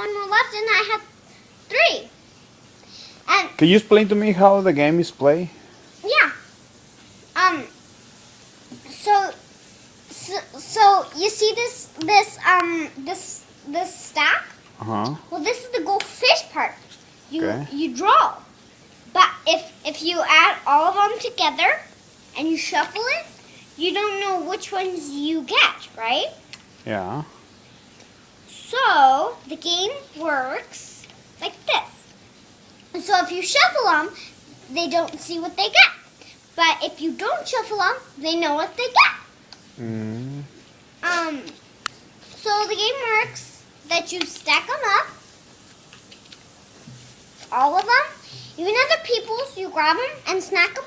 one more left, and I have 3. And Can you explain to me how the game is played? yeah. So you see this stack? Well, this is the goldfish part. Okay. You draw. But if you add all of them together and you shuffle it, you don't know which ones you get, right? Yeah. So the game works like this. And so if you shuffle them, they don't see what they get. But if you don't shuffle them, they know what they get. Mm. So the game works that you stack them up, all of them. Even other people's, you grab them and stack them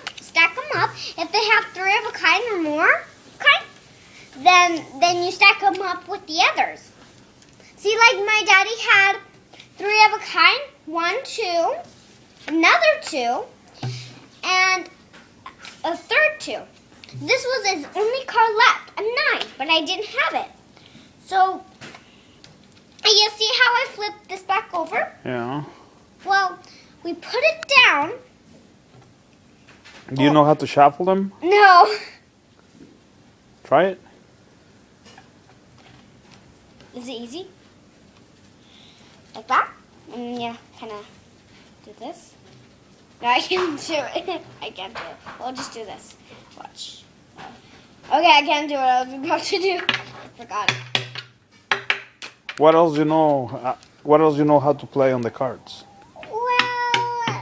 up. If they have 3 of a kind or more, then you stack them up with the others. See, like my daddy had 3 of a kind, 1, 2, another 2, and a third 2. This was his only card left, a 9, but I didn't have it. So, you see how I flipped this back over? Yeah. Well, we put it down. Do you know how to shuffle them? No. Try it. Is it easy? Like that? Yeah, kind of do this. No, I can't do it. I can't do it. We'll just do this. Watch. Okay, I can't do what I was about to do. I forgot. What else you know? What else you know how to play on the cards? Well,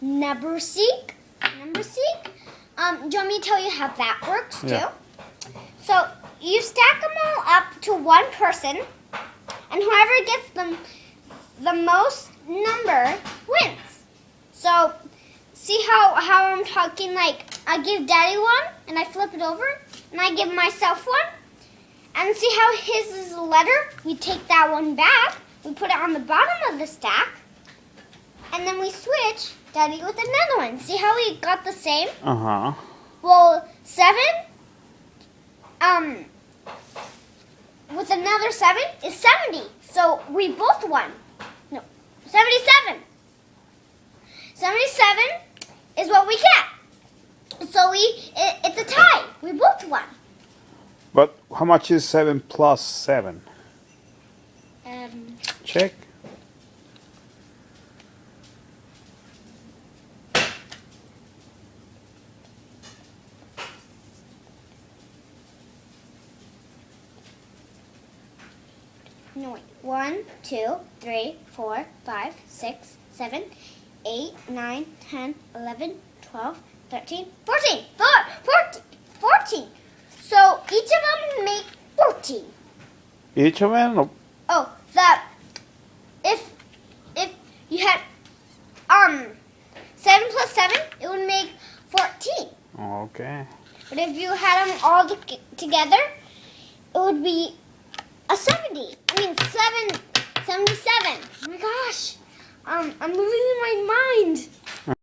number seek. Do you want me to tell you how that works too? Yeah. So you stack them all up to one person, and whoever gets the most number wins. So see how I'm talking, like I give Daddy one, and I flip it over, and I give myself one. And see how his is a letter? We take that one back, we put it on the bottom of the stack, and then we switch Daddy with another one. See how we got the same? Uh-huh. Well, 7, with another 7 is 70. So we both won. No, 77. 77 is what we get. So it's a tie. We both won. But how much is 7 plus 7? Check. No, wait. 1, 2, 3, 4, 5, 6, 7, 8, 9, 10, 11, 12, 13, 14. 14. So each of them make 14. Each of them? Oh, that if you had 7 plus 7, it would make 14. Okay. But if you had them all together, it would be a 70. I mean 77. Oh my gosh. I'm losing my mind.